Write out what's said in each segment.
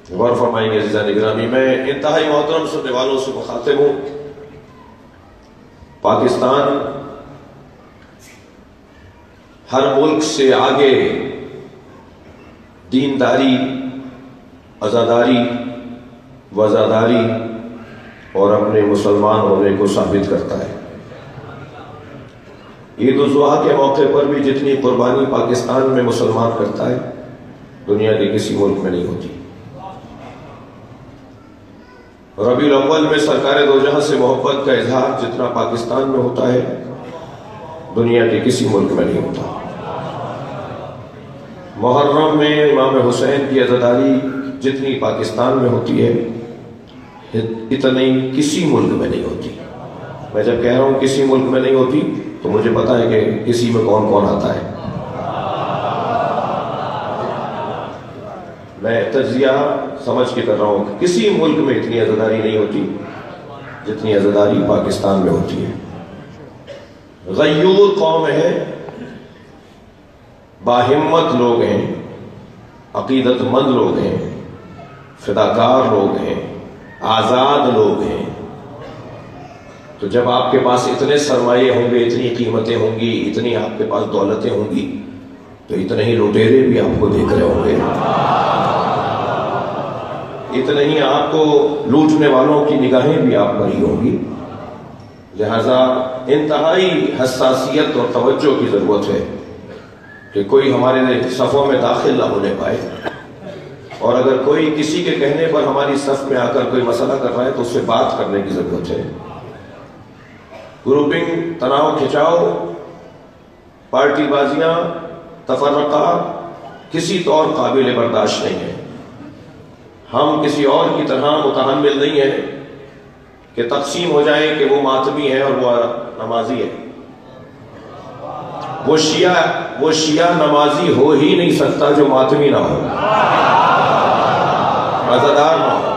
غور فرمائیں گے عزیزان گرامی، میں انتہائی محترم سننے والوں سے مخاطب ہوں۔ پاکستان ہر ملک سے آگے دینداری، عزاداری، وزاداری اور اپنے مسلمان ہونے کو ثابت کرتا ہے۔ عید الاضحیٰ کے موقع پر بھی جتنی قربانی پاکستان میں مسلمان کرتا ہے دنیا کے کسی ملک میں نہیں ہوتی۔ ربیع الاول میں سرکار دو جہاں سے محبت کا اظہار جتنا پاکستان میں ہوتا ہے دنیا کے کسی ملک میں نہیں ہوتا۔ محرم میں امام حسین کی عزاداری جتنی پاکستان میں ہوتی ہے اتنی کسی ملک میں نہیں ہوتی۔ میں جب کہہ رہا ہوں کسی ملک میں نہیں ہوتی تو مجھے پتا ہے کہ کسی میں کون کون آتا ہے۔ میں تجزیہ سمجھ کے کر رہا ہوں کہ کسی ملک میں اتنی عزاداری نہیں ہوتی جتنی عزاداری پاکستان میں ہوتی ہے۔ غیور قوم ہے، باہمت لوگ ہیں، عقیدت مند لوگ ہیں، فداکار لوگ ہیں، آزاد لوگ ہیں۔ تو جب آپ کے پاس اتنے سرمایے ہوں گے، اتنی قیمتیں ہوں گی، اتنی آپ کے پاس دولتیں ہوں گی تو اتنے ہی لٹیرے بھی آپ کو دیکھ رہے ہوں گے، اتنے ہی آپ کو لوٹنے والوں کی نگاہیں بھی آپ پر ہی ہوں گی۔ لہذا انتہائی حساسیت اور توجہ کی ضرورت ہے کہ کوئی ہمارے صفوں میں داخل نہ ہونے پائے، اور اگر کوئی کسی کے کہنے پر ہماری صف میں آ کر کوئی مسئلہ کر رہا ہے تو اس سے بات کرنے کی ضرورت ہے۔ گروپنگ، تناؤ کھچاؤ، پارٹی بازیاں، تفرقہ کسی طور قابل برداشت نہیں ہے۔ ہم کسی اور کی طرح متحمل نہیں ہیں کہ تقسیم ہو جائے کہ وہ ماتمی ہے اور وہ نمازی ہے۔ وہ شیعہ نمازی ہو ہی نہیں سکتا جو ماتمی نہ ہو، عزادار نہ ہو،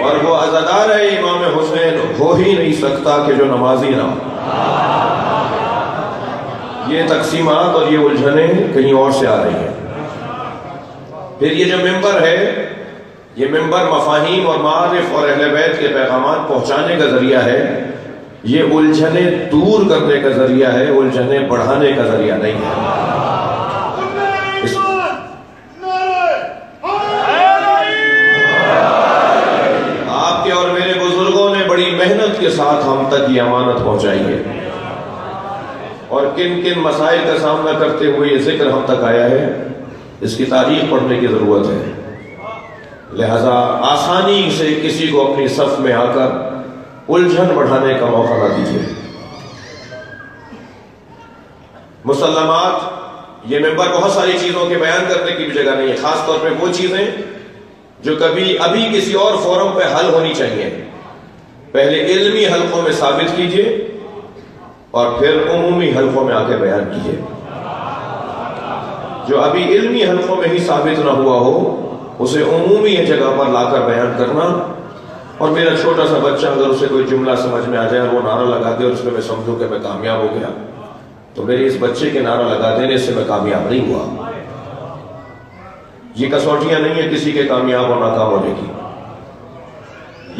اور وہ عزادار ہے امام حسین ہو ہی نہیں سکتا کہ جو نمازی نہ ہو۔ یہ تقسیمات اور یہ الجھنیں کہیں اور سے آ رہی ہیں۔ پھر یہ جو ممبر ہے، یہ ممبر مفاہیم اور معارف اور اہل بیت کے پیغامات پہنچانے کا ذریعہ ہے، یہ الجھنیں دور کرنے کا ذریعہ ہے، الجھنیں بڑھانے کا ذریعہ نہیں ہے۔ آپ کے اور میرے بزرگوں نے بڑی محنت کے ساتھ ہم تک یہ امانت پہنچائی ہے، اور کن کن مسائل کا سامنا کرتے ہوئے یہ ذکر ہم تک آیا ہے اس کی تاریخ پڑھنے کی ضرورت ہے۔ لہذا آسانی سے کسی کو اپنی صف میں آ کر الجھن بڑھانے کا موقع نہ دیجیے۔ مسلمات، یہ ممبر بہت ساری چیزوں کے بیان کرنے کی بھی جگہ نہیں ہے، خاص طور پہ وہ چیزیں جو کبھی ابھی کسی اور فورم پہ حل ہونی چاہیے۔ پہلے علمی حلقوں میں ثابت کیجیے اور پھر عمومی حلقوں میں آ کے بیان کیجیے۔ جو ابھی علمی حلقوں میں ہی ثابت نہ ہوا ہو اسے عمومی جگہ پر لا کر بیان کرنا، اور میرا چھوٹا سا بچہ اگر اسے کوئی جملہ سمجھ میں آ جائے اور وہ نعرہ لگا دے اور اس میں میں سمجھوں کہ میں کامیاب ہو گیا تو میرے اس بچے کے نعرہ لگا دینے سے میں کامیاب نہیں ہوا۔ یہ کسوٹیاں نہیں ہیں کسی کے کامیاب اور ناکام ہونے کی۔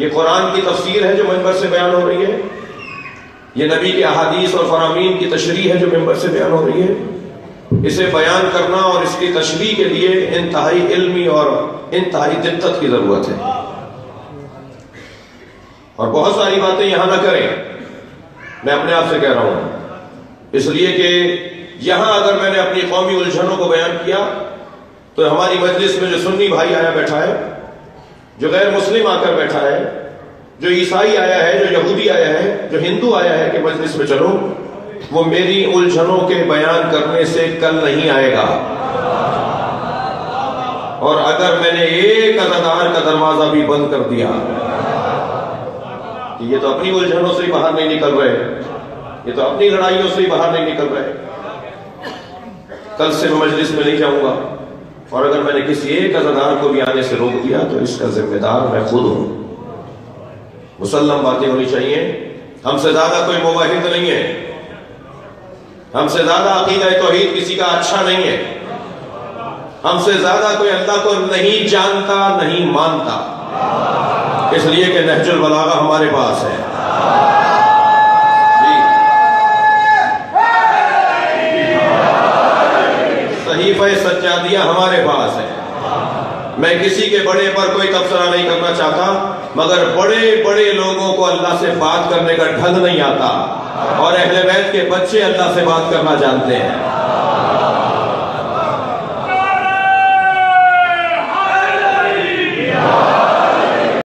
یہ قرآن کی تفسیر ہے جو ممبر سے بیان ہو رہی ہے، یہ نبی کے احادیث اور فرامین کی تشریح ہے جو ممبر سے بیان ہو رہی ہے۔ اسے بیان کرنا اور اس کی تشریح کے لیے انتہائی علمی اور انتہائی دقت کی ضرورت ہے، اور بہت ساری باتیں یہاں نہ کریں، میں اپنے آپ سے کہہ رہا ہوں، اس لیے کہ یہاں اگر میں نے اپنی قومی الجھنوں کو بیان کیا تو ہماری مجلس میں جو سنی بھائی آیا بیٹھا ہے، جو غیر مسلم آ کر بیٹھا ہے، جو عیسائی آیا ہے، جو یہودی آیا ہے، جو ہندو آیا ہے کہ مجلس میں چلو، وہ میری الجھنوں کے بیان کرنے سے کل نہیں آئے گا۔ اور اگر میں نے ایک عزادار کا دروازہ بھی بند کر دیا کہ یہ تو اپنی الجھنوں سے ہی باہر نہیں نکل رہے، یہ تو اپنی لڑائیوں سے ہی باہر نہیں نکل رہے، کل سے میں مجلس میں نہیں جاؤں گا، اور اگر میں نے کسی ایک عزادار کو بھی آنے سے روک دیا تو اس کا ذمہ دار میں خود ہوں۔ مسلم باتیں ہونی چاہیے، ہم سے زیادہ کوئی موحد نہیں ہے، ہم سے زیادہ عقیدہ توحید کسی کا اچھا نہیں ہے، ہم سے زیادہ کوئی اللہ کو نہیں جانتا نہیں مانتا، اس لیے کہ نہج البلاغہ ہمارے پاس ہے۔ صحیفہ سجادیہ ہمارے پاس ہے۔ میں کسی کے بڑے پر کوئی تبصرہ نہیں کرنا چاہتا، مگر بڑے بڑے لوگوں کو اللہ سے بات کرنے کا ڈھنگ نہیں آتا، اور اہل بیت کے بچے اللہ سے بات کرنا جانتے ہیں۔ Yeah.